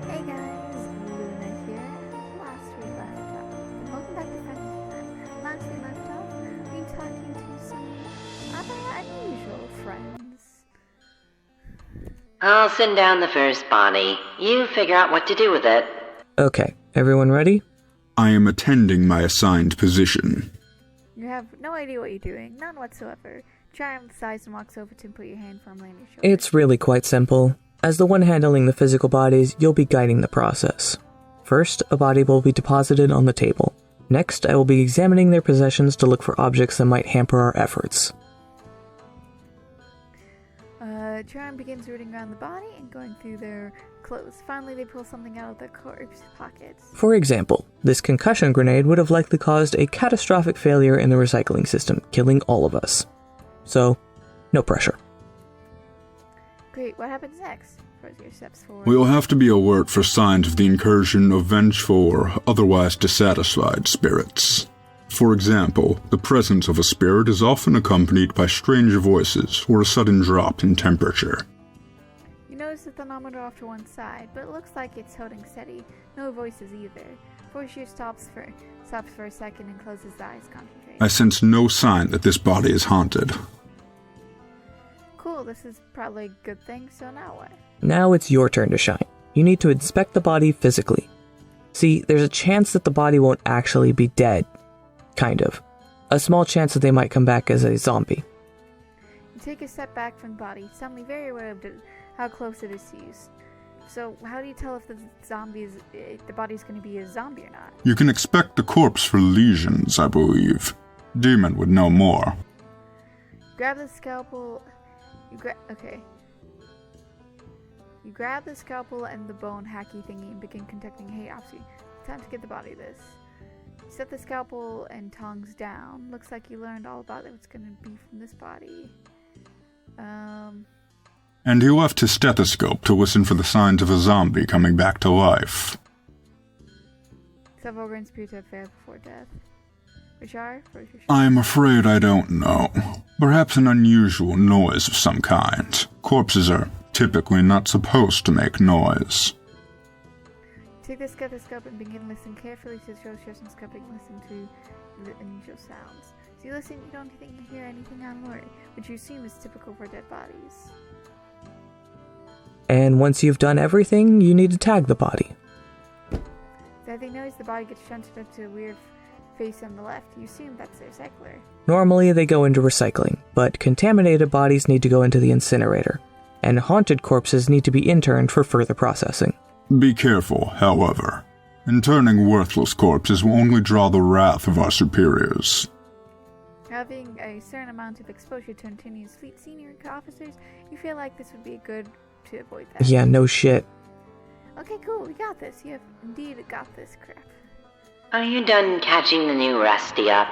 Hey guys, Luna here. Last we left off. Welcome back to Friendsim. Last we left off, we were talking to some other unusual friends. I'll send down the first body. You figure out what to do with it. Okay, everyone ready? I am attending my assigned position. You have no idea what you're doing, none whatsoever. Charm sighs and walks over to put your hand firmly on your shoulder. It's really quite simple. As the one handling the physical bodies, you'll be guiding the process. First, a body will be deposited on the table. Next, I will be examining their possessions to look for objects that might hamper our efforts. Charm begins rooting around the body and going through their clothes. Finally, they pull something out of their corpse pockets. For example, this concussion grenade would have likely caused a catastrophic failure in the recycling system, killing all of us. So, no pressure. Great, what happens next? Your steps forward. We'll have to be alert for signs of the incursion of vengeful or otherwise dissatisfied spirits. For example, the presence of a spirit is often accompanied by strange voices or a sudden drop in temperature. You notice the thermometer off to one side, but it looks like it's holding steady. No voices either. Forshire stops for a second and closes his eyes, concentrating. I sense no sign that this body is haunted. Cool, this is probably a good thing, so now what? Now it's your turn to shine. You need to inspect the body physically. See, there's a chance that the body won't actually be dead. Kind of. A small chance that they might come back as a zombie. You take a step back from the body, suddenly very aware of how close it is to you. So, how do you tell if the body's going to be a zombie or not? You can expect the corpse for lesions, I believe. Demon would know more. Grab the scalpel. You grab the scalpel and the bone hacky thingy and begin conducting. Hey, Opsy, time to get the body this. You set the scalpel and tongs down. Looks like you learned all about what's going to be from this body. And he left his stethoscope to listen for the signs of a zombie coming back to life. Several organs appear to have failed before death. Which are? I'm afraid I don't know. Perhaps an unusual noise of some kind. Corpses are typically not supposed to make noise. Take the stethoscope and begin listening carefully to the shows and scope and listen to the unusual sounds. So you listen, you don't think you hear anything unalert, which you assume is typical for dead bodies. And once you've done everything, you need to tag the body. So as they notice the body gets shunted up to a weird face on the left, you assume that's their recycler. Normally they go into recycling, but contaminated bodies need to go into the incinerator, and haunted corpses need to be interned for further processing. Be careful, however. Interning worthless corpses will only draw the wrath of our superiors. Having a certain amount of exposure to Antonia's fleet senior officers, you feel like this would be good to avoid that. Yeah, no shit. Okay, cool, we got this. You have indeed got this crap. Are you done catching the new Rusty up?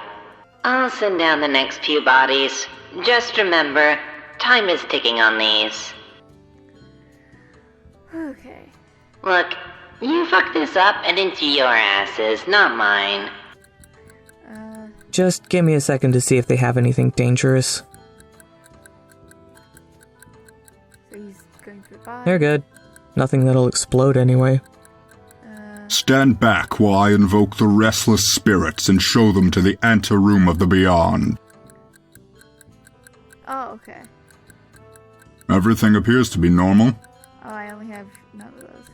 I'll send down the next few bodies. Just remember, time is ticking on these. Okay. Look, you fucked this up and it's your asses, not mine. Just give me a second to see if they have anything dangerous. So he's going through the body. They're good. Nothing that'll explode anyway. Stand back while I invoke the restless spirits and show them to the anteroom of the beyond. Oh, okay. Everything appears to be normal. Oh, I only have none of those.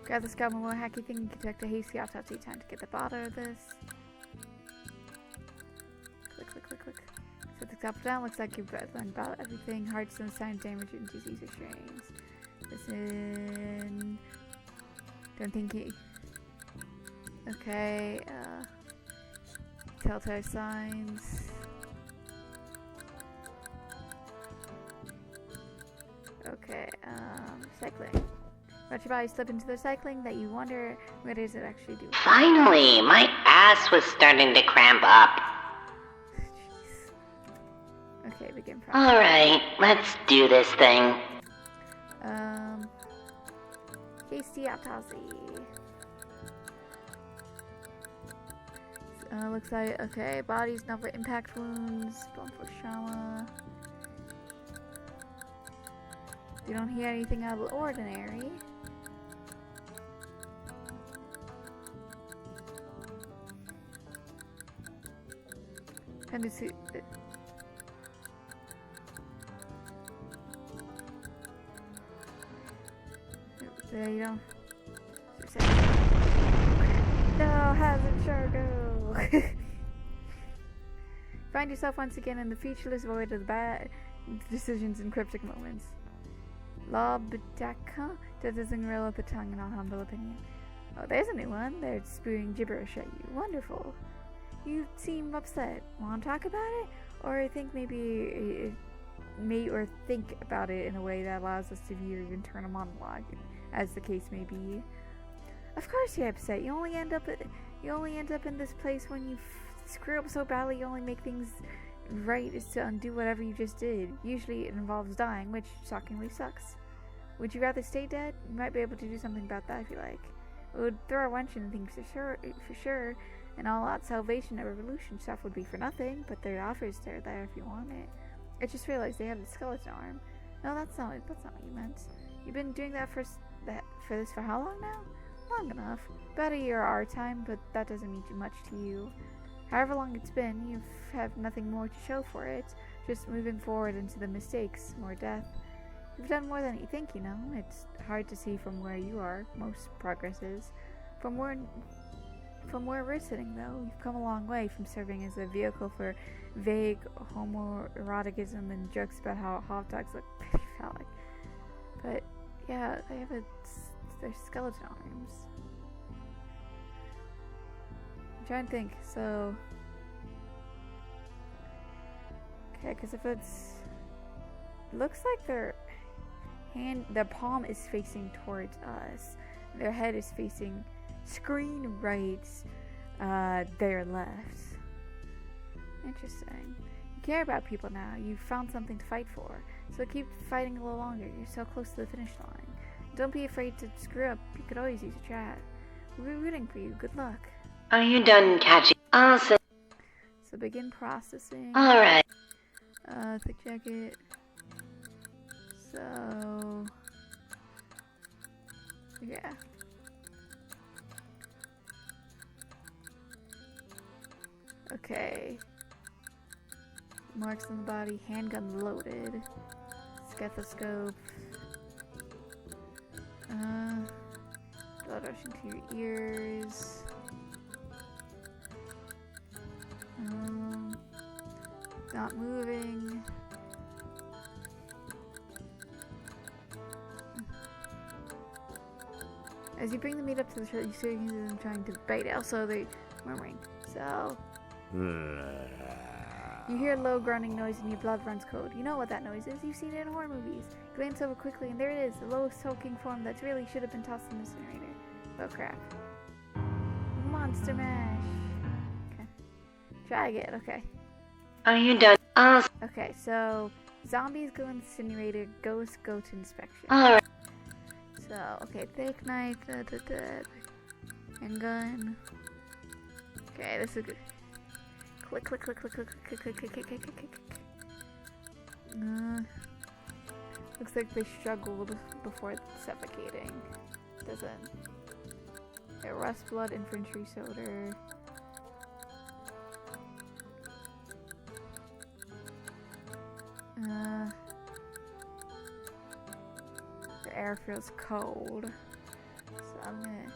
Grab the scalpel more hacky thing and conduct a hasty autopsy. Time to get the bottom of this. Click. Set the scalpel down. Looks like you've learned about everything. Heartstone, sign, damage, and disease or strains. Listen. Don't think he... Okay, telltale signs. Okay, recycling. Let your body slip into the recycling that you wonder what does it actually do. Finally, my ass was starting to cramp up. Jeez. Okay, begin process. Alright, let's do this thing. Hasty autopsy. Looks like, okay, bodies not for impact wounds, bone for trauma. You don't hear anything out of the ordinary. Trying to see. There you go. No, hazard Shargo! Find yourself once again in the featureless void of the bad decisions and cryptic moments. Lobdaka? That doesn't roll up the tongue in all humble opinion. Oh, there's a new one. They're spewing gibberish at you. Wonderful. You seem upset. Want to talk about it? Or think or think about it in a way that allows us to view your internal monologue, as the case may be. Of course you're upset. You only end up in this place when you screw up so badly. You only make things right is to undo whatever you just did. Usually it involves dying, which shockingly sucks. Would you rather stay dead? You might be able to do something about that if you like. It would throw a wrench in things for sure. And all out salvation and revolution stuff would be for nothing, but their offers are there if you want it. I just realized they have the skeleton arm. No, that's not what you meant. You've been doing that for how long now? Long enough. About a year our time, but that doesn't mean too much to you. However long it's been, you have nothing more to show for it. Just moving forward into the mistakes, more death. You've done more than you think, you know. It's hard to see from where you are. Most progress is. From where we're sitting, though, you've come a long way from serving as a vehicle for vague homoeroticism and jokes about how hot dogs look pretty phallic. But yeah, they're skeleton arms. I'm trying to think. So, okay, because if it looks like their palm is facing towards us, their head is facing screen right, their left. Interesting. You care about people now. You've found something to fight for. So keep fighting a little longer. You're so close to the finish line. Don't be afraid to screw up. You could always use a chat. We'll be rooting for you. Good luck. Are you done catching? Awesome. So begin processing. Alright. Thick jacket. So, yeah. Okay. Marks on the body, handgun loaded, stethoscope, blood rushing to your ears, not moving. As you bring the meat up to the shirt, you see them trying to bite it. Also, they're murmuring. So, you hear a low grunting noise and your blood runs cold. You know what that noise is. You've seen it in horror movies. You glance over quickly and there it is, the low soaking form that really should have been tossed in the incinerator. Oh crap. Monster mash. Okay. Try again, okay. Are you done? Okay, so zombies go in the incinerator, ghosts go to inspection. Alright. So, okay, thick knife, handgun. Okay, this is good. Click, click, click, click, click, click, click, click, click, click, click, click. Looks like they struggled before suffocating. Doesn't. Okay, rust blood infantry soldier. The air feels cold. So I'm gonna.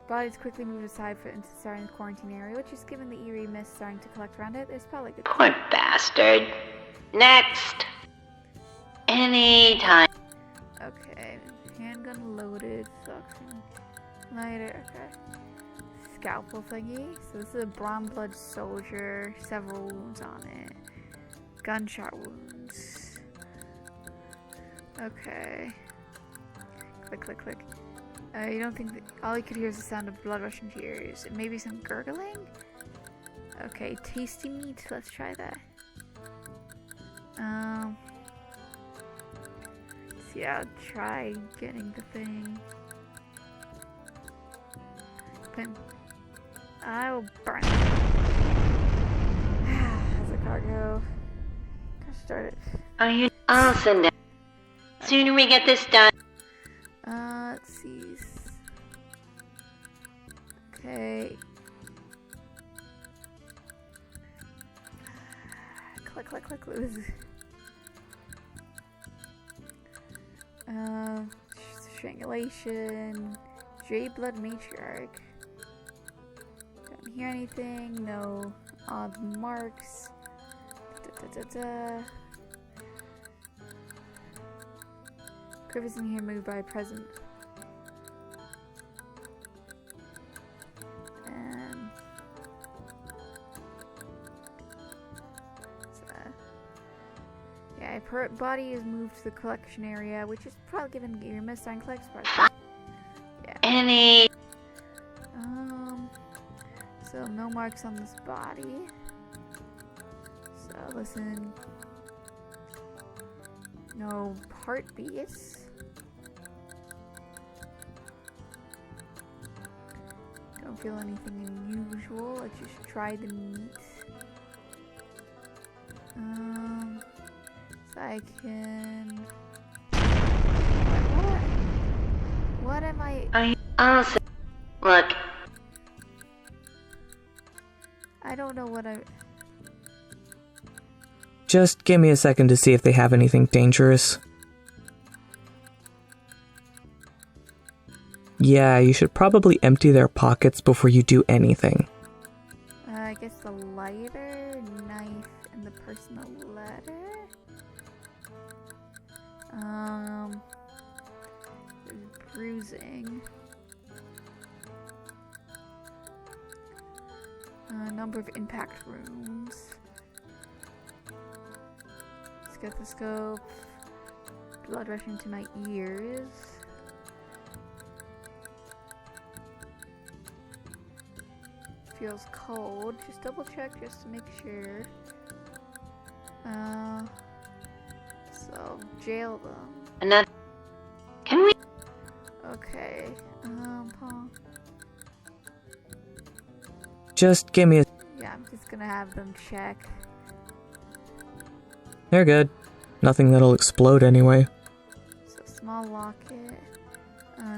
Bodies quickly moved aside into starting the quarantine area, which is given the eerie mist starting to collect around it. There's probably good. Poor bastard. Next. Anytime. Okay, handgun loaded, suction lighter. Okay, scalpel thingy. So this is a brown blood soldier. Several wounds on it. Gunshot wounds. Okay. Click, click, click. You don't think that all you could hear is the sound of blood rushing to your ears. Maybe some gurgling? Okay, tasty meat. Let's try that. See, I'll try getting the thing. Then I will burn it. How's the cargo? Gotta start it. Are you? I'll send it. Sooner we get this done. Let's see. Okay. click. Strangulation. J blood matriarch. Don't hear anything. No odd marks. Griffiths in here moved by present. And yeah, body is moved to the collection area, which is probably given your missed and collects part. Yeah. Any. So no marks on this body. So listen. No heartbeats. Don't feel anything unusual. Let's just try the meat. So I can. What am I? Also, look. I don't know what I. Just give me a second to see if they have anything dangerous. Yeah, you should probably empty their pockets before you do anything. I guess the lighter, knife, and the personal letter. Bruising. Number of impact wounds. Stethoscope. Blood rushing to my ears. Feels cold. Just double check just to make sure. So jail them. Another. Can we? Okay. Paul. Just give me a... Yeah, I'm just gonna have them check. They're good. Nothing that'll explode anyway. So small locket.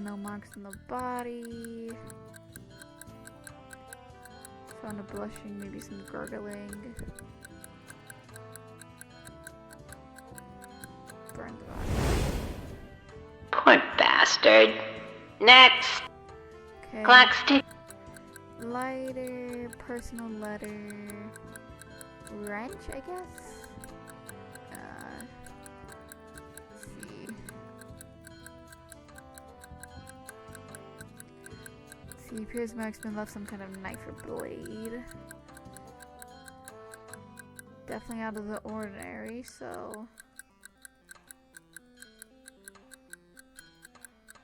No marks on the body. Found a blushing, maybe some gurgling. Burned the body. Poor bastard. Next. Okay. Clock stick. Lighter, personal letter, wrench, I guess. Let's see. See, appears marksman left some kind of knife or blade. Definitely out of the ordinary, so.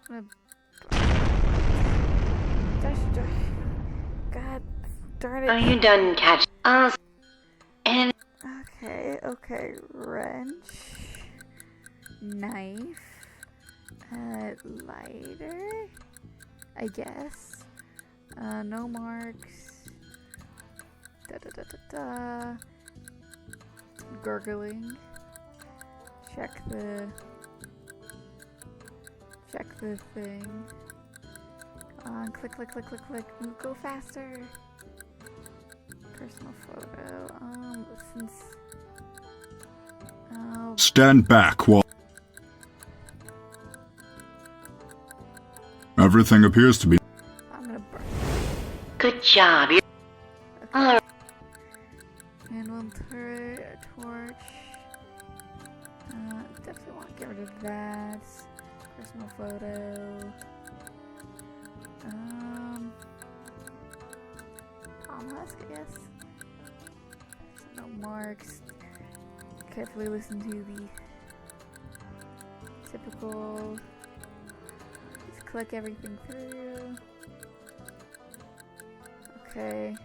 I'm gonna. God darn it. Are you done catching us? And Okay, wrench, knife, lighter, I guess. No marks. Gurgling. Check the thing. Click. Go faster. Personal photo. Since. Stand back while... Everything appears to be... I'm gonna burn. good job. You're. Okay. Manual turret, torch. Definitely want to get rid of that. Personal photo. Palm husk, I guess. So no marks. Carefully listen to the typical. Just click everything through. Okay.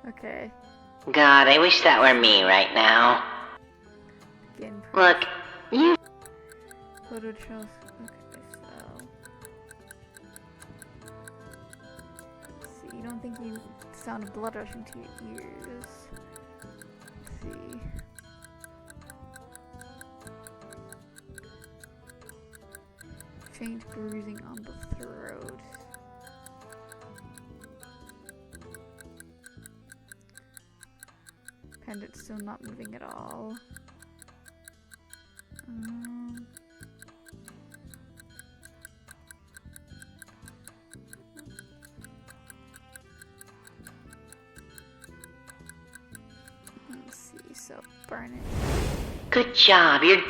Okay. God, I wish that were me right now. Again. Look, you. Photo shows. Okay, so. Let's see. You don't think you sound blood rushing to your ears? Let's see. Faint bruising on the throat. Pendant still not moving at all. Let's see, so burn it. Good job, you're...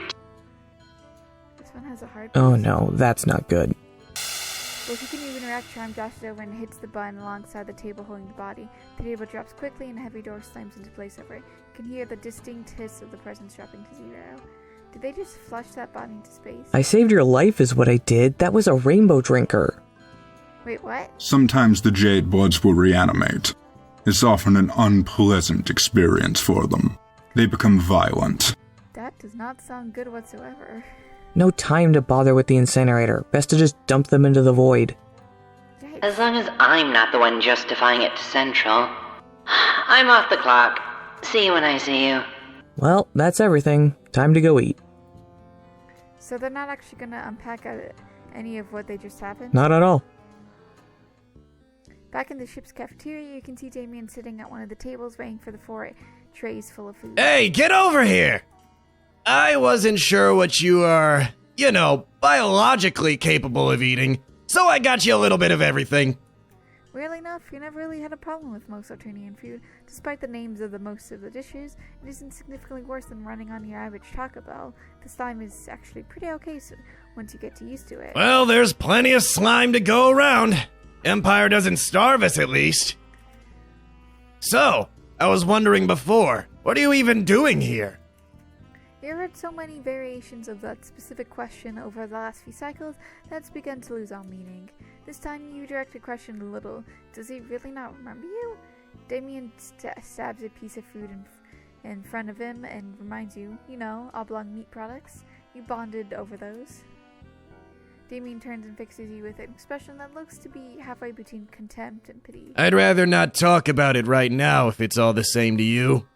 This one has a heart. Oh no, that's not good. Well, if you can even react, Charm dashes over and hits the button alongside the table holding the body. The table drops quickly and a heavy door slams into place over it. You can hear the distinct hiss of the presence dropping to zero. Did they just flush that body into space? I saved your life is what I did. That was a rainbow drinker. Wait, what? Sometimes the Jade Bloods will reanimate. It's often an unpleasant experience for them. They become violent. That does not sound good whatsoever. No time to bother with the incinerator. Best to just dump them into the void. As long as I'm not the one justifying it to Central. I'm off the clock. See you when I see you. Well, that's everything. Time to go eat. So they're not actually going to unpack any of what they just happened? Not at all. Back in the ship's cafeteria, you can see Damien sitting at one of the tables waiting for the 4 trays full of food. Hey, get over here! I wasn't sure what you are, biologically capable of eating, so I got you a little bit of everything. Weirdly enough, you never really had a problem with most Sartunian food. Despite the names of most of the dishes, it isn't significantly worse than running on your average Taco Bell. The slime is actually pretty okay once you get used to it. Well, there's plenty of slime to go around. Empire doesn't starve us, at least. So, I was wondering before, what are you even doing here? You heard so many variations of that specific question over the last few cycles that it's begun to lose all meaning. This time you direct the question a little. Does he really not remember you? Damien stabs a piece of food in front of him and reminds you, oblong meat products. You bonded over those. Damien turns and fixes you with an expression that looks to be halfway between contempt and pity. I'd rather not talk about it right now if it's all the same to you.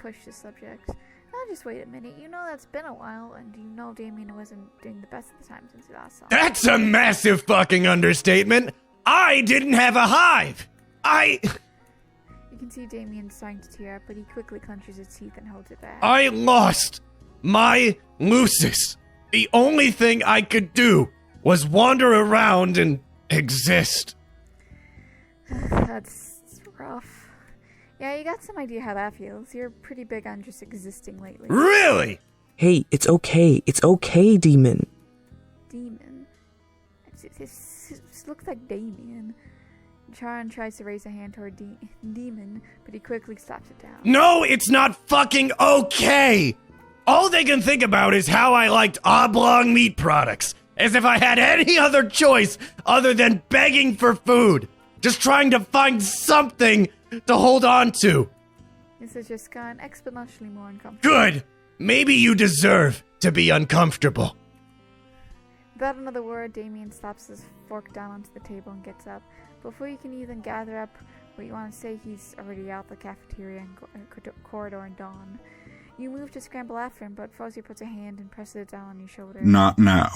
Push the subject. Now just wait a minute. That's been a while, and Damien wasn't doing the best of the time since we last saw him. That's a massive fucking understatement! I didn't have a hive! You can see Damien starting to tear up, but he quickly clenches his teeth and holds it back. I lost my Lucis. The only thing I could do was wander around and exist. That's rough. Yeah, you got some idea how that feels. You're pretty big on just existing lately. Really? Hey, it's okay. It's okay, Demon. Demon? It looks like Damien. Charon tries to raise a hand toward Demon, but he quickly slaps it down. No, it's not fucking okay! All they can think about is how I liked oblong meat products, as if I had any other choice other than begging for food. Just trying to find something to hold on to. This has just gone exponentially more uncomfortable. Good! Maybe you deserve to be uncomfortable. Without another word, Damien slaps his fork down onto the table and gets up. Before you can even gather up what you want to say, he's already out the cafeteria and corridor and dawn. You move to scramble after him, but Frozy puts a hand and presses it down on your shoulder. Not now.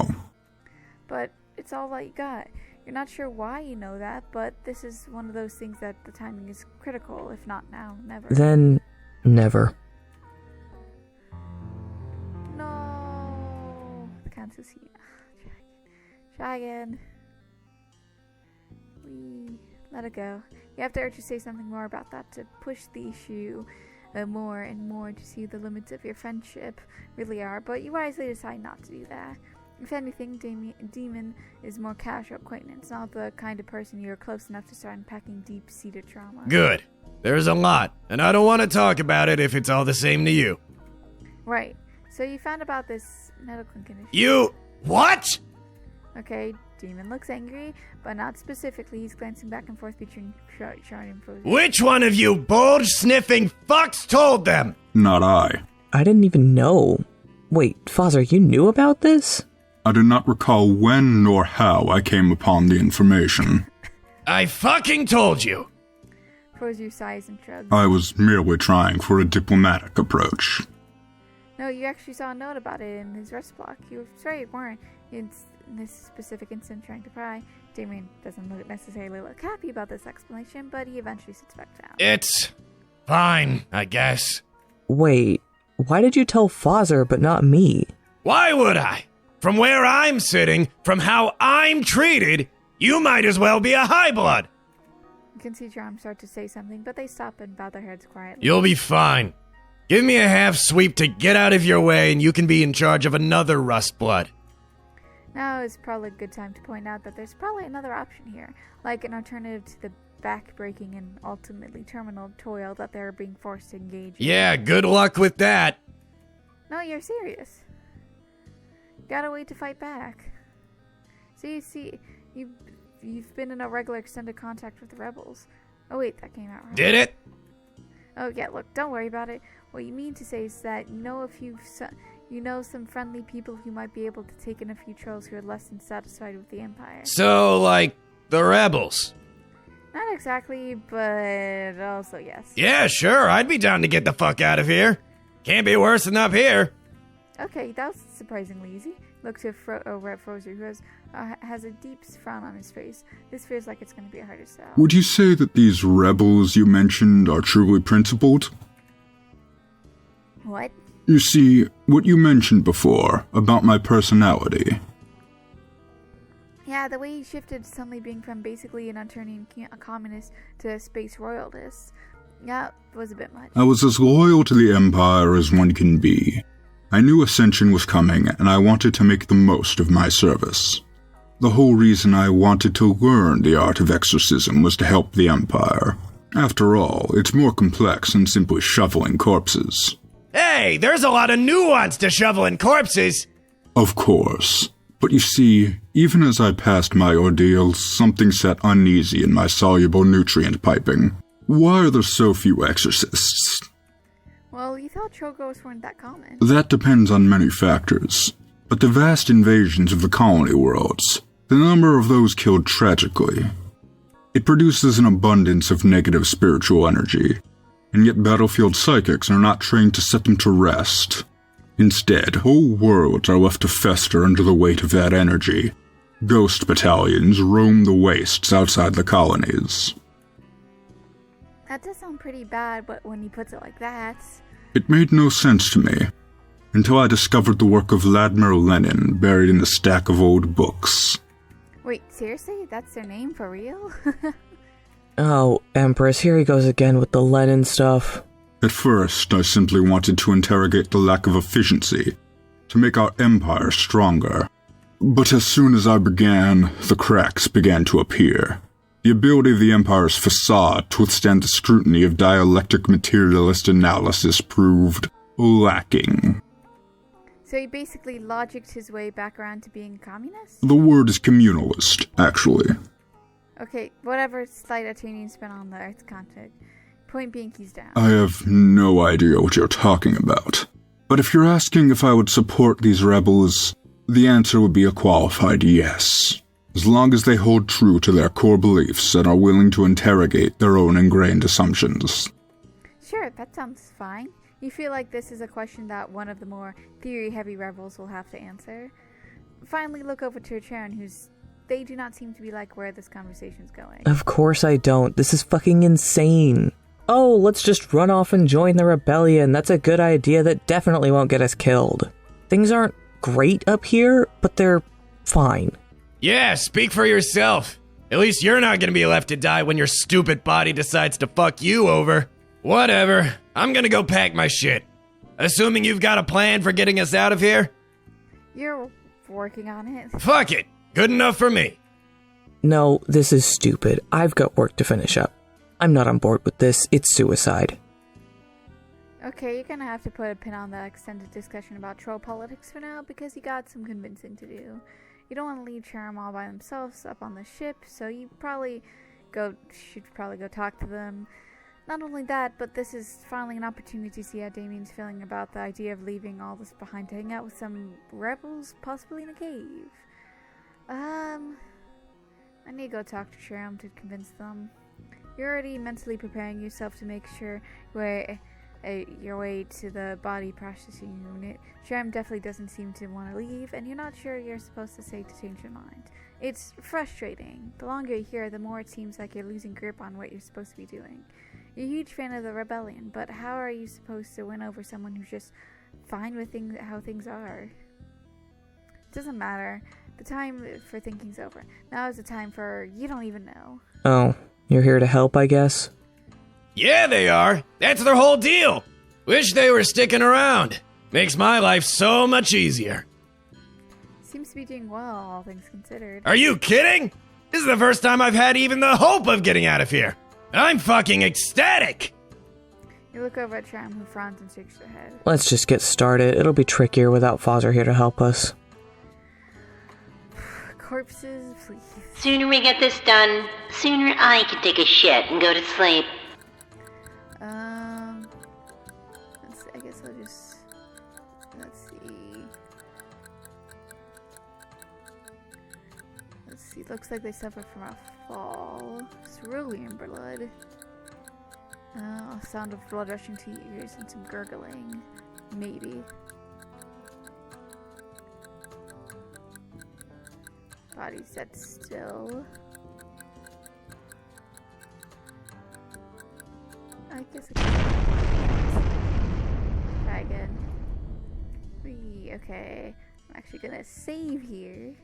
But it's all that you got. You're not sure why you know that, but this is one of those things that the timing is critical. If not now, never. Then, never. No. The can't see. Try again. We let it go. You have to urge to say something more about that to push the issue more and more to see the limits of your friendship really are, but you wisely decide not to do that. If anything, Demon is more casual acquaintance, not the kind of person you're close enough to start unpacking deep-seated trauma. Good. There's a lot, and I don't want to talk about it if it's all the same to you. Right. So you found about this medical condition. You... What? Okay, Demon looks angry, but not specifically. He's glancing back and forth between Shard and Frozen. Which one of you bulge-sniffing fucks told them? Not I. I didn't even know. Wait, Father, you knew about this? I do not recall when nor how I came upon the information. I fucking told you. Frozen sighs and shrugs. I was merely trying for a diplomatic approach. No, you actually saw a note about it in his rest block. You were very warned in this specific instance trying to pry. Damien doesn't necessarily look happy about this explanation, but he eventually sits back down. It's fine, I guess. Wait, why did you tell Father but not me? Why would I? From where I'm sitting, from how I'm treated, you might as well be a high blood. You can see Jerome start to say something, but they stop and bow their heads quietly. You'll be fine. Give me a half sweep to get out of your way, and you can be in charge of another rust blood. Now is probably a good time to point out that there's probably another option here, like an alternative to the back-breaking and ultimately terminal toil that they're being forced to engage in. Yeah, good luck with that. No, you're serious. Gotta wait to fight back. See, you've been in a regular extended contact with the rebels. Oh wait, that came out wrong. Did it? Oh yeah, look, don't worry about it. What you mean to say is that you know some friendly people who might be able to take in a few trolls who are less than satisfied with the Empire. So, like, the rebels? Not exactly, but also yes. Yeah, sure, I'd be down to get the fuck out of here. Can't be worse than up here. Okay, that was surprisingly easy. Look to Red Frozer, who has a deep frown on his face. This feels like it's going to be a harder sell. Would you say that these rebels you mentioned are truly principled? What? You see, what you mentioned before about my personality. Yeah, the way he shifted suddenly being from basically an Eternian communist to a space royalist. Yeah, was a bit much. I was as loyal to the Empire as one can be. I knew Ascension was coming, and I wanted to make the most of my service. The whole reason I wanted to learn the art of exorcism was to help the Empire. After all, it's more complex than simply shoveling corpses. Hey, there's a lot of nuance to shoveling corpses. Of course. But you see, even as I passed my ordeal, something sat uneasy in my soluble nutrient piping. Why are there so few exorcists? Well, you thought troll ghosts weren't that common. That depends on many factors. But the vast invasions of the colony worlds, the number of those killed tragically. It produces an abundance of negative spiritual energy, and yet battlefield psychics are not trained to set them to rest. Instead, whole worlds are left to fester under the weight of that energy. Ghost battalions roam the wastes outside the colonies. That does sound pretty bad, but when he puts it like that... It made no sense to me, until I discovered the work of Vladimir Lenin buried in a stack of old books. Wait, seriously? That's their name for real? Oh, Empress, here he goes again with the Lenin stuff. At first, I simply wanted to interrogate the lack of efficiency, to make our empire stronger. But as soon as I began, the cracks began to appear. The ability of the Empire's facade to withstand the scrutiny of dialectic materialist analysis proved lacking. So he basically logicked his way back around to being communist? The word is communalist, actually. Okay, whatever slight Eternian spin on the Earth's content. Point being, he's down. I have no idea what you're talking about. But if you're asking if I would support these rebels, the answer would be a qualified yes. As long as they hold true to their core beliefs and are willing to interrogate their own ingrained assumptions. Sure, that sounds fine. You feel like this is a question that one of the more theory-heavy rebels will have to answer. Finally, look over to Charon, they do not seem to be like where this conversation's going. Of course I don't. This is fucking insane. Oh, let's just run off and join the rebellion. That's a good idea that definitely won't get us killed. Things aren't great up here, but they're fine. Yeah, speak for yourself. At least you're not gonna be left to die when your stupid body decides to fuck you over. Whatever. I'm gonna go pack my shit. Assuming you've got a plan for getting us out of here? You're working on it. Fuck it. Good enough for me. No, this is stupid. I've got work to finish up. I'm not on board with this. It's suicide. Okay, you're gonna have to put a pin on the extended discussion about troll politics for now, because you got some convincing to do. You don't want to leave Charam all by themselves up on the ship, so you should probably go talk to them. Not only that, but this is finally an opportunity to see how Damien's feeling about the idea of leaving all this behind to hang out with some rebels, possibly in a cave. I need to go talk to Charam to convince them. You're already mentally preparing yourself to make sure your way to the body processing unit. Shram definitely doesn't seem to want to leave, and you're not sure you're supposed to say to change your mind. It's frustrating. The longer you're here, the more it seems like you're losing grip on what you're supposed to be doing. You're a huge fan of the rebellion, but how are you supposed to win over someone who's just fine with how things are? It doesn't matter. The time for thinking's over. Now is the time for you don't even know. Oh, you're here to help, I guess? Yeah, they are. That's their whole deal. Wish they were sticking around. Makes my life so much easier. Seems to be doing well, all things considered. Are you kidding? This is the first time I've had even the hope of getting out of here. I'm fucking ecstatic. You look over at Shram, who frowns and shakes her head. Let's just get started. It'll be trickier without Father here to help us. Corpses, please. Sooner we get this done, sooner I can take a shit and go to sleep. Let's see, I guess I'll just, let's see, looks like they suffer from a fall. Cerulean blood. A sound of blood rushing to your ears and some gurgling. Maybe. Body set still. I guess I can try again. Okay. I'm actually gonna save here.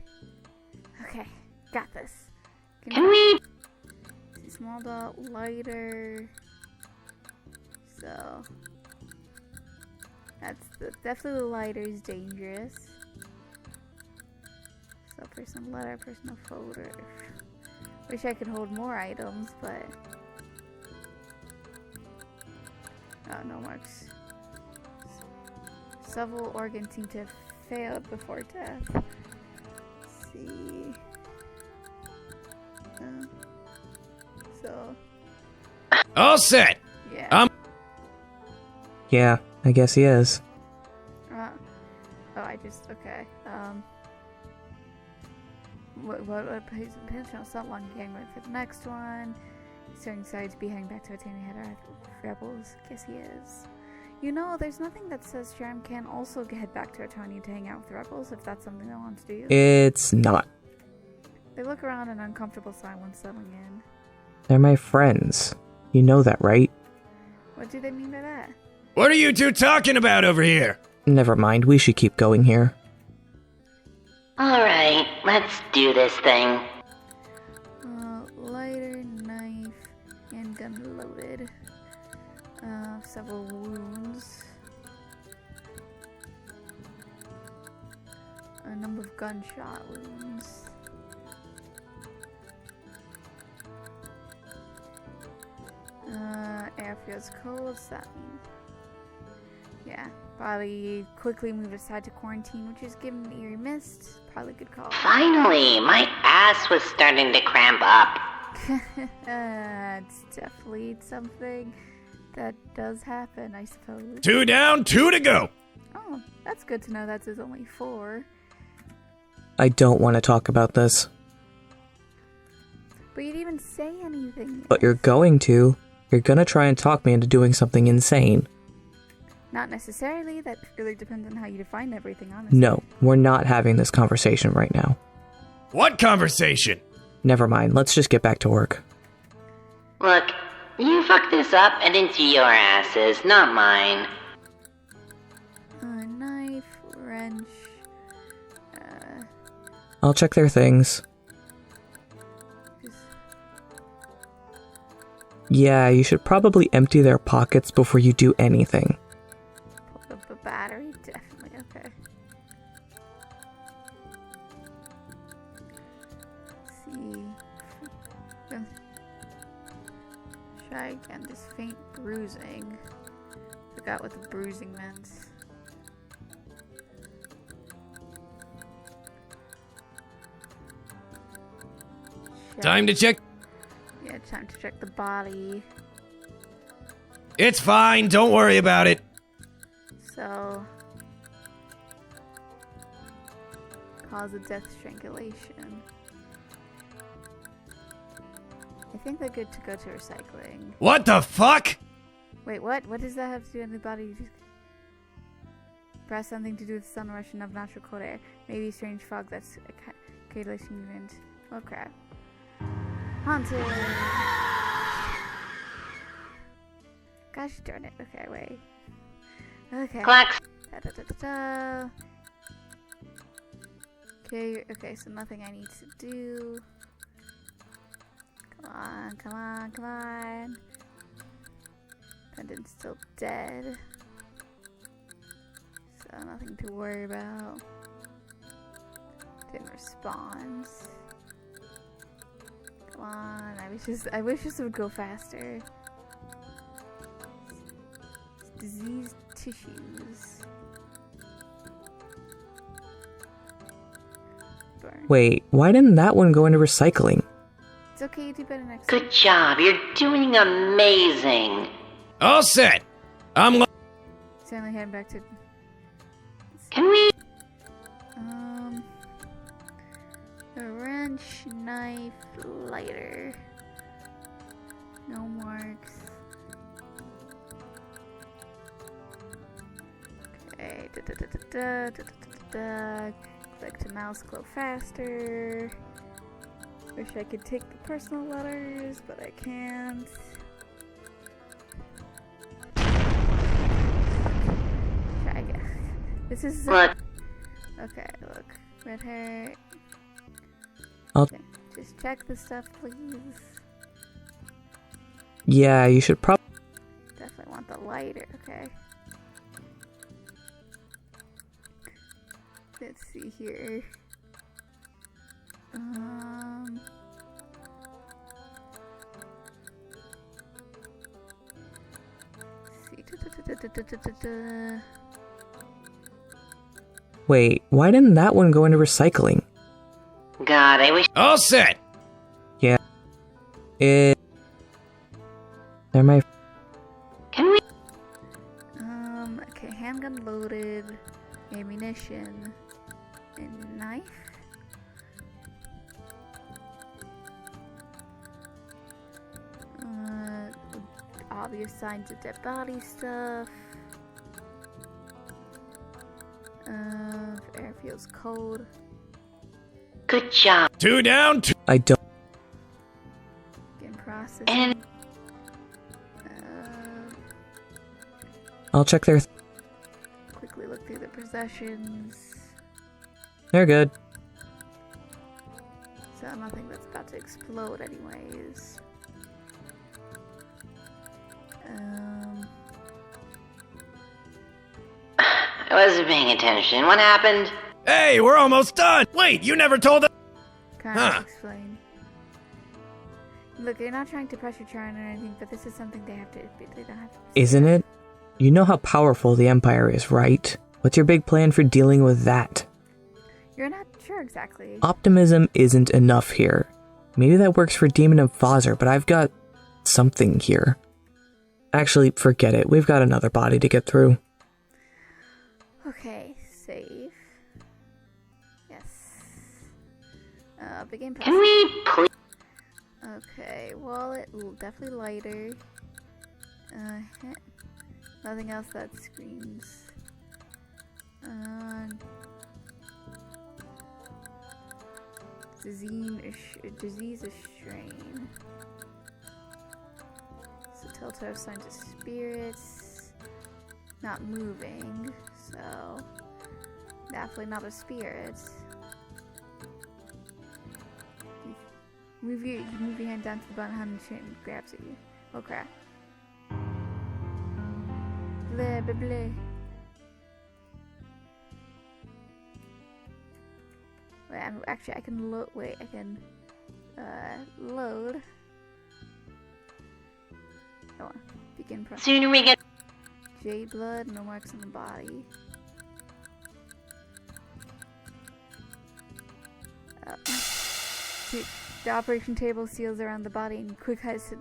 Okay, got this. Can we? Small dot, lighter. So definitely the lighter is dangerous. So personal letter, personal folder. Wish I could hold more items, but oh, no marks. Several organs seem to have failed before death. Let's see. So. All set. Yeah. Yeah, I guess he is. Okay. What potential so long getting ready for the next one. Starting side to be heading back to attaining head rebels. Guess he is. You know, there's nothing that says Shram can also head back to Atonia to hang out with the rebels if that's something they want to do. It's not. They look around in uncomfortable silence settling in. They're my friends. You know that, right? What do they mean by that? What are you two talking about over here? Never mind, we should keep going here. Alright, let's do this thing. Lighter, knife, handgun loaded. Several wounds. A number of gunshot wounds. Air feels cold, what's that mean? Yeah, probably quickly moved aside to quarantine, which is given an eerie mist. Probably good call. Finally, my ass was starting to cramp up. It's definitely something that does happen, I suppose. 2 down, 2 to go. Oh, that's good to know that's his only 4. I don't want to talk about this. But you didn't even say anything. But you're going to. You're gonna try and talk me into doing something insane. Not necessarily. That really depends on how you define everything, honestly. No, we're not having this conversation right now. What conversation? Never mind, let's just get back to work. Look, you fucked this up and it's your asses, not mine. Knife, wrench. I'll check their things. Yeah, you should probably empty their pockets before you do anything. Pull up a battery, definitely, okay. Let's see. Try again, this faint bruising. Forgot what the bruising meant. Time to check. Yeah, time to check the body. It's fine, don't worry about it. So, cause of death, strangulation. I think they're good to go to recycling. What the fuck? Wait, what? What does that have to do with the body? Perhaps something to do with the sun rush and of natural cold air. Maybe a strange fog that's a calculation event. Oh crap. Haunted! Gosh darn it. Okay, wait. Okay. Clacks. Da, da, da, da, da. Okay, so nothing I need to do. Come on, come on, come on. Pendant's still dead. So nothing to worry about. Didn't respond. Come on, I wish this would go faster. Diseased tissues. Burn. Wait, why didn't that one go into recycling? It's okay, you do better next time. Good job. You're doing amazing. All set. I'm Certainly heading back to Can we? a wrench, knife, lighter. No marks. Okay, Click to mouse, go faster. Wish I could take the personal letters, but I can't. Try again. This is What? okay. Look, red hair. I'll- Okay, just check the stuff, please. Yeah, you should probably. Definitely want the lighter. Okay. Let's see here. See. Wait, why didn't that one go into recycling? God, I wish. all set. They're my. Can we? Okay, handgun loaded, ammunition, and knife. Obvious signs of dead body stuff. Air feels cold. Good job. 2 down. I don't. Getting processed. And I'll check their. Quickly look through the possessions. They're good. So nothing that's about to explode anyways. I wasn't paying attention. What happened? Hey, we're almost done. Wait, you never told us. Can't Huh. explain. Look, they're not trying to pressure China or anything, but this is something they have to. They don't have to. Isn't it? You know how powerful the Empire is, right? What's your big plan for dealing with that? You're not sure exactly. Optimism isn't enough here. Maybe that works for Demon and Fozzer, but I've got something here. Actually, forget it. We've got another body to get through. Okay, save. Yes. Begin process. Can we please? Okay, wallet, definitely lighter. Nothing else that screams. Disease is strain. So telltale signs of spirits. Not moving, so definitely not a spirit. You move your hand down to the bottom hand and grabs at you. Oh crap. Blah blah blah. Wait, actually I can load. Wait, I can load. Go on. Begin process. Sooner we get. Jade blood, no marks on the body. See, the operation table seals around the body and quick heads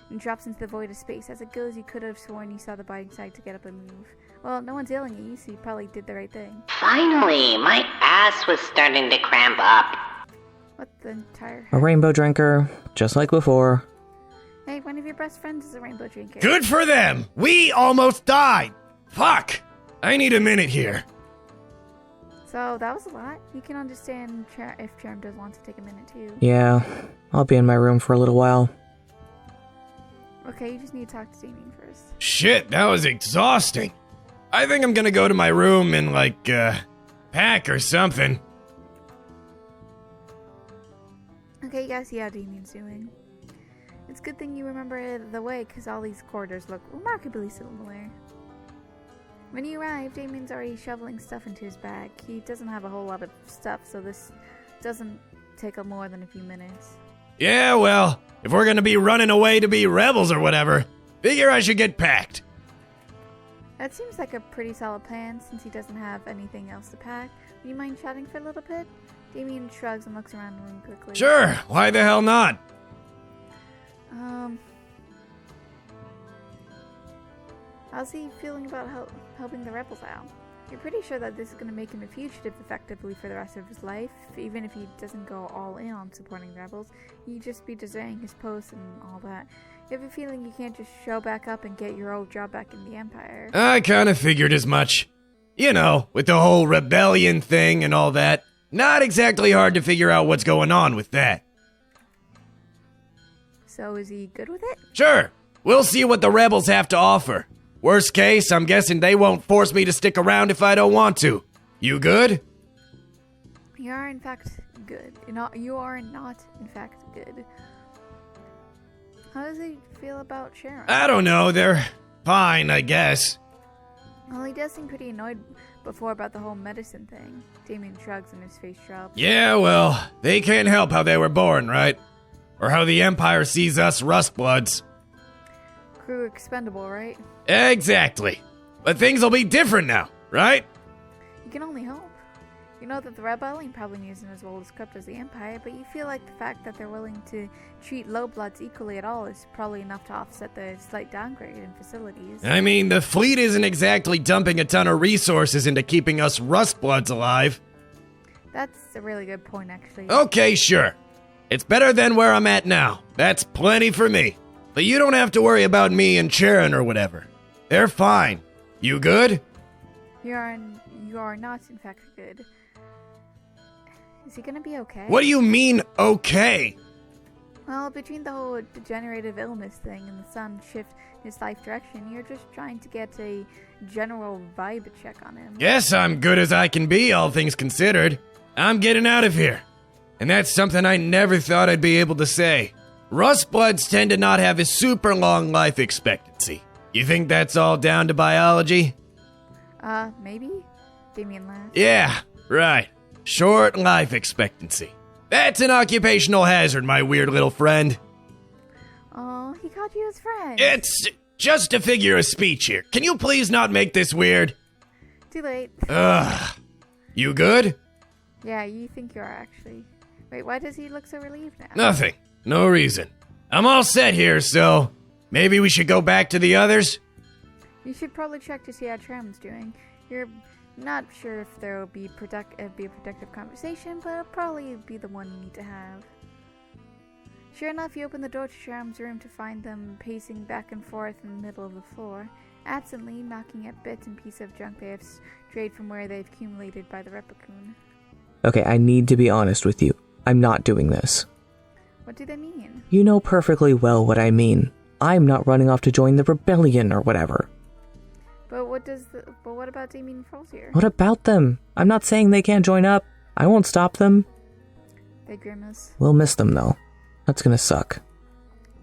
and drops into the void of space. As it goes, you could have sworn you saw the body inside to get up and move. Well, no one's yelling at you, so you probably did the right thing. Finally, my ass was starting to cramp up. What the entire A rainbow drinker, just like before. Hey, one of your best friends is a rainbow drinker. Good for them! We almost died! Fuck! I need a minute here. So, that was a lot. You can understand if Charm does want to take a minute, too. Yeah, I'll be in my room for a little while. Okay, you just need to talk to Damien first. Shit, that was exhausting. I think I'm gonna go to my room and, pack or something. Okay, you guys see how Damien's doing. It's a good thing you remember the way, because all these corridors look remarkably similar. When you arrive, Damien's already shoveling stuff into his bag. He doesn't have a whole lot of stuff, so this doesn't take more than a few minutes. Yeah, well, if we're gonna be running away to be rebels or whatever, figure I should get packed. That seems like a pretty solid plan, since he doesn't have anything else to pack. Would you mind chatting for a little bit? Damien shrugs and looks around the room quickly. Sure, why the hell not? How's he feeling about helping the rebels out? You're pretty sure that this is going to make him a fugitive effectively for the rest of his life. Even if he doesn't go all in on supporting the rebels, he'd just be deserting his post and all that. You have a feeling you can't just show back up and get your old job back in the Empire. I kinda figured as much. You know, with the whole rebellion thing and all that. Not exactly hard to figure out what's going on with that. So is he good with it? Sure, we'll see what the rebels have to offer. Worst case, I'm guessing they won't force me to stick around if I don't want to. You good? You are in fact good. You are not in fact good. How does he feel about Sharon? I don't know, they're fine, I guess. Well, he does seem pretty annoyed before about the whole medicine thing. Damien shrugs and his face drops. Yeah, well, they can't help how they were born, right? Or how the Empire sees us Rustbloods. Crew expendable, right? Exactly. But things will be different now, right? You can only hope. You know that the rebellion probably isn't as well equipped as the Empire, but you feel like the fact that they're willing to treat lowbloods equally at all is probably enough to offset the slight downgrade in facilities. I mean, the fleet isn't exactly dumping a ton of resources into keeping us Rustbloods alive. That's a really good point, actually. Okay, sure. It's better than where I'm at now. That's plenty for me. But you don't have to worry about me and Sharon or whatever. They're fine. You good? You are not, in fact, good. Is he gonna be okay? What do you mean, okay? Well, between the whole degenerative illness thing and the sun shift in his life direction, you're just trying to get a general vibe check on him. Guess I'm good as I can be, all things considered. I'm getting out of here. And that's something I never thought I'd be able to say. Rustbloods tend to not have a super long life expectancy. You think that's all down to biology? Maybe? Damien laughed. Yeah, right. Short life expectancy. That's an occupational hazard, my weird little friend. Oh, he called you his friend. It's just a figure of speech here. Can you please not make this weird? Too late. Ugh. You good? Yeah, you think you are, actually. Wait, why does he look so relieved now? Nothing. No reason. I'm all set here, so maybe we should go back to the others? You should probably check to see how Tram's doing. You're not sure if there will be a productive conversation, but it'll probably be the one you need to have. Sure enough, you open the door to Tram's room to find them pacing back and forth in the middle of the floor, absently knocking at bits and pieces of junk they have strayed from where they've accumulated by the Replicoon. Okay, I need to be honest with you. I'm not doing this. What do they mean? You know perfectly well what I mean. I'm not running off to join the rebellion or whatever. But what about Damien Frosier? What about them? I'm not saying they can't join up. I won't stop them. They grimace. We'll miss them though. That's gonna suck.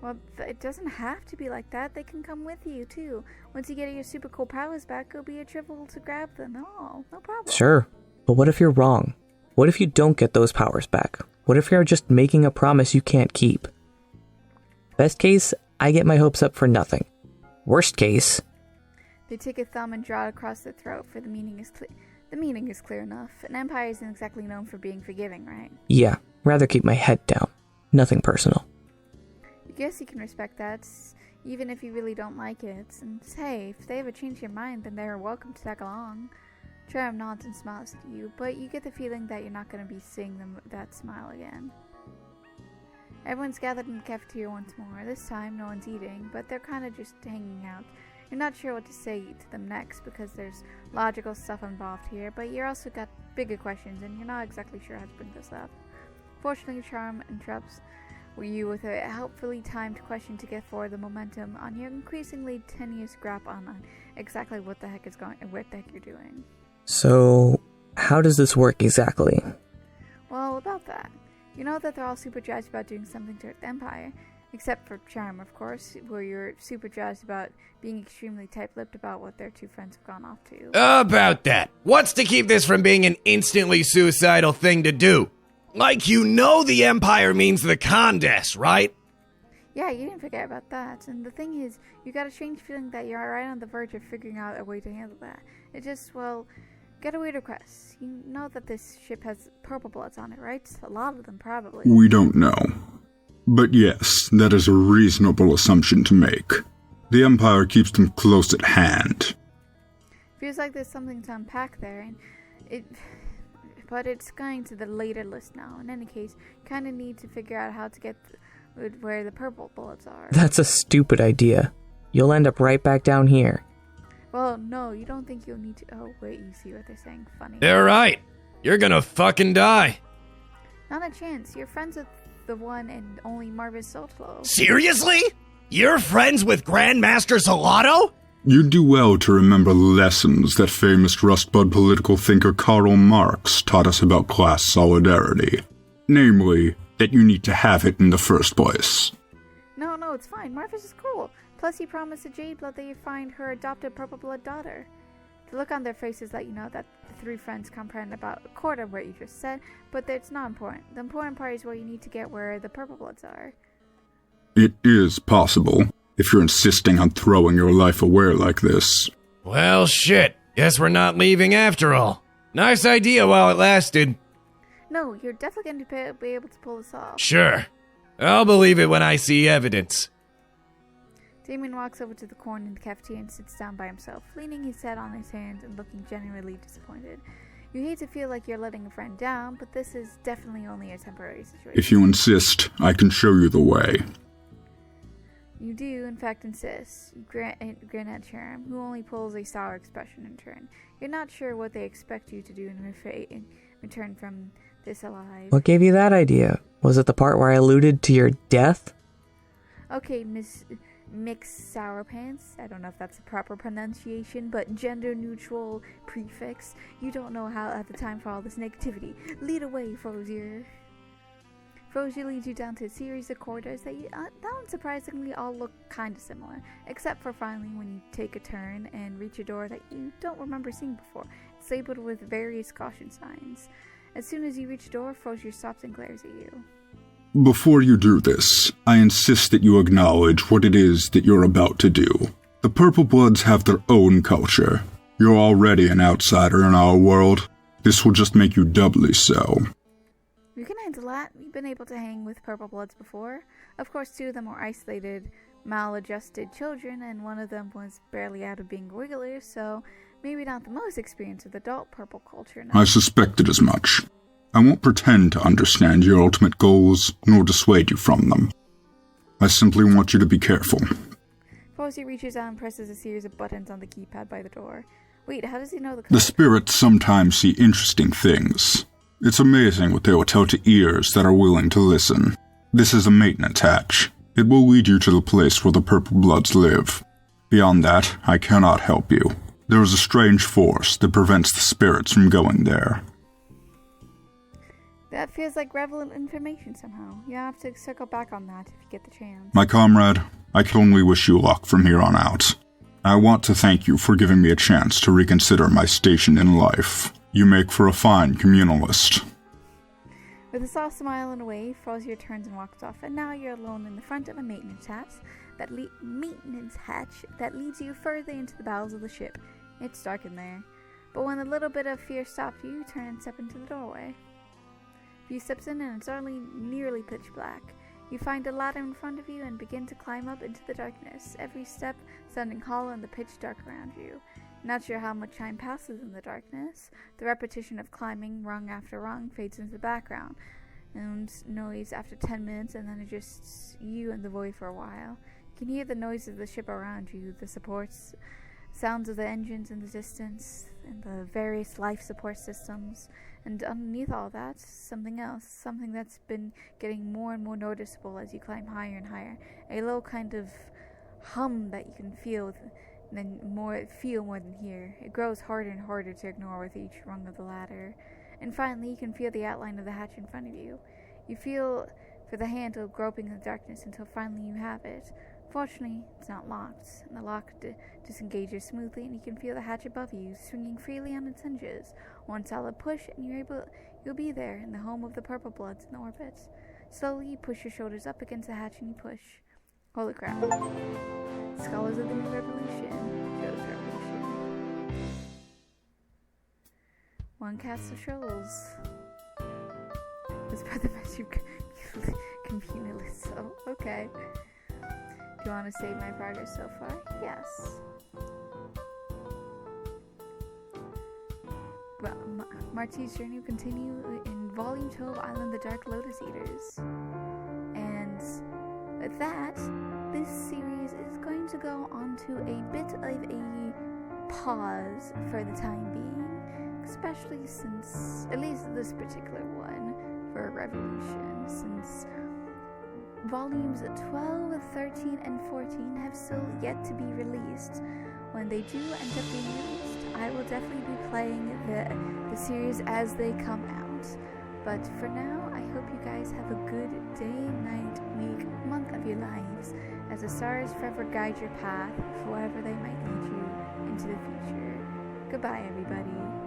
Well, it doesn't have to be like that. They can come with you too. Once you get your super cool powers back, it'll be a trivial to grab them. No problem. Sure, but what if you're wrong? What if you don't get those powers back? What if you're just making a promise you can't keep? Best case, I get my hopes up for nothing. Worst case... They take a thumb and draw it across their throat, for the meaning is clear. The meaning is clear enough. An empire isn't exactly known for being forgiving, right? Yeah, rather keep my head down. Nothing personal. I guess you can respect that, even if you really don't like it. And hey, if they ever change your mind, then they're welcome to tag along. Tram nods and smiles at you, but you get the feeling that you're not going to be seeing them that smile again. Everyone's gathered in the cafeteria once more. This time, no one's eating, but they're kind of just hanging out. You're not sure what to say to them next because there's logical stuff involved here, but you're also got bigger questions and you're not exactly sure how to bring this up. Fortunately, Charm interrupts you with a helpfully timed question to get forward the momentum on your increasingly tenuous grasp on exactly what the heck you're doing. So, how does this work exactly? Well, about that. You know that they're all super jazzed about doing something to hurt the Empire. Except for Charm, of course, where you're super jazzed about being extremely tight-lipped about what their two friends have gone off to. About that. What's to keep this from being an instantly suicidal thing to do? Like, you know the Empire means the Condes, right? Yeah, you didn't forget about that. And the thing is, you got a strange feeling that you're right on the verge of figuring out a way to handle that. It just, well, get a weird request. You know that this ship has purple bloods on it, right? A lot of them, probably. We don't know. But yes, that is a reasonable assumption to make. The Empire keeps them close at hand. Feels like there's something to unpack there, and but it's going to the later list now. In any case, you kind of need to figure out how to get where the purple bullets are. That's a stupid idea. You'll end up right back down here. Well, no, you don't think you'll need to... Oh, wait, you see what they're saying? Funny. They're right. You're gonna fucking die. Not a chance. You're friends with the one and only Marvis Soltlo. Seriously? You're friends with Grandmaster Zolato? You do well to remember lessons that famous Rustbud political thinker Karl Marx taught us about class solidarity. Namely, that you need to have it in the first place. No, it's fine. Marvis is cool. Plus, he promised to Jadeblood that you find her adopted purple blood daughter. The look on their faces let you know that the three friends comprehend about a quarter of what you just said, but it's not important. The important part is where you need to get where the purple bloods are. It is possible, if you're insisting on throwing your life away like this. Well, shit. Guess we're not leaving after all. Nice idea while it lasted. No, you're definitely going to be able to pull this off. Sure. I'll believe it when I see evidence. Damien walks over to the corner in the cafeteria and sits down by himself, leaning his head on his hand and looking genuinely disappointed. You hate to feel like you're letting a friend down, but this is definitely only a temporary situation. If you insist, I can show you the way. You do, in fact, insist. You grin at Charm, who only pulls a sour expression in turn. You're not sure what they expect you to do in return from this alive. What gave you that idea? Was it the part where I alluded to your death? Okay, Miss Sour Pants. I don't know if that's the proper pronunciation, but gender-neutral prefix. You don't know how at the time for all this negativity. Lead away, Frosier. Frosier leads you down to a series of corridors that, not unsurprisingly, all look kind of similar, except for finally when you take a turn and reach a door that you don't remember seeing before. It's labeled with various caution signs. As soon as you reach the door, Frosier stops and glares at you. Before you do this, I insist that you acknowledge what it is that you're about to do. The Purple Bloods have their own culture. You're already an outsider in our world. This will just make you doubly so. You can handle that. You've been able to hang with Purple Bloods before. Of course, two of them were isolated, maladjusted children, and one of them was barely out of being a wiggler, so maybe not the most experienced with adult purple culture. No. I suspected as much. I won't pretend to understand your ultimate goals, nor dissuade you from them. I simply want you to be careful. Frosier reaches out and presses a series of buttons on the keypad by the door. Wait, how does he know the code? The spirits sometimes see interesting things. It's amazing what they will tell to ears that are willing to listen. This is a maintenance hatch. It will lead you to the place where the Purple Bloods live. Beyond that, I cannot help you. There is a strange force that prevents the spirits from going there. That feels like relevant information somehow. You have to circle back on that if you get the chance. My comrade, I can only wish you luck from here on out. I want to thank you for giving me a chance to reconsider my station in life. You make for a fine communalist. With a soft smile and a wave, Frosier turns and walks off, and now you're alone in the front of a maintenance hatch that leads you further into the bowels of the ship. It's dark in there, but when a little bit of fear stops you, you turn and step into the doorway. A few steps in and it's nearly pitch black. You find a ladder in front of you and begin to climb up into the darkness, every step sounding hollow in the pitch dark around you. Not sure how much time passes in the darkness. The repetition of climbing rung after rung fades into the background. and noise after 10 minutes, and then it's just you and the void for a while. You can hear the noise of the ship around you, the supports, sounds of the engines in the distance, and the various life support systems. And underneath all that, something else, something that's been getting more and more noticeable as you climb higher and higher. A low kind of hum that you can feel more than hear. It grows harder and harder to ignore with each rung of the ladder. And finally, you can feel the outline of the hatch in front of you. You feel for the handle groping in the darkness until finally you have it. Fortunately, it's not locked, and the lock disengages smoothly, and you can feel the hatch above you swinging freely on its hinges. One solid push, and you'll be there in the home of the purple bloods in the orbit. Slowly, you push your shoulders up against the hatch, and you push. Holy crap! Scholars of the New Revolution. Shows Revolution. One cast of shoals. This part of the magic communalist. So okay. Do you want to save my progress so far? Yes. Well, Marty's journey will continue in Volume 12, Island the Dark Lotus Eaters. And with that, this series is going to go on to a bit of a pause for the time being, especially since, at least this particular one, for Revolution, since Volumes 12, 13, and 14 have still yet to be released. When they do end up being released, I will definitely be playing the series as they come out. But for now, I hope you guys have a good day, night, week, month of your lives, as the stars forever guide your path for wherever they might lead you into the future. Goodbye, everybody.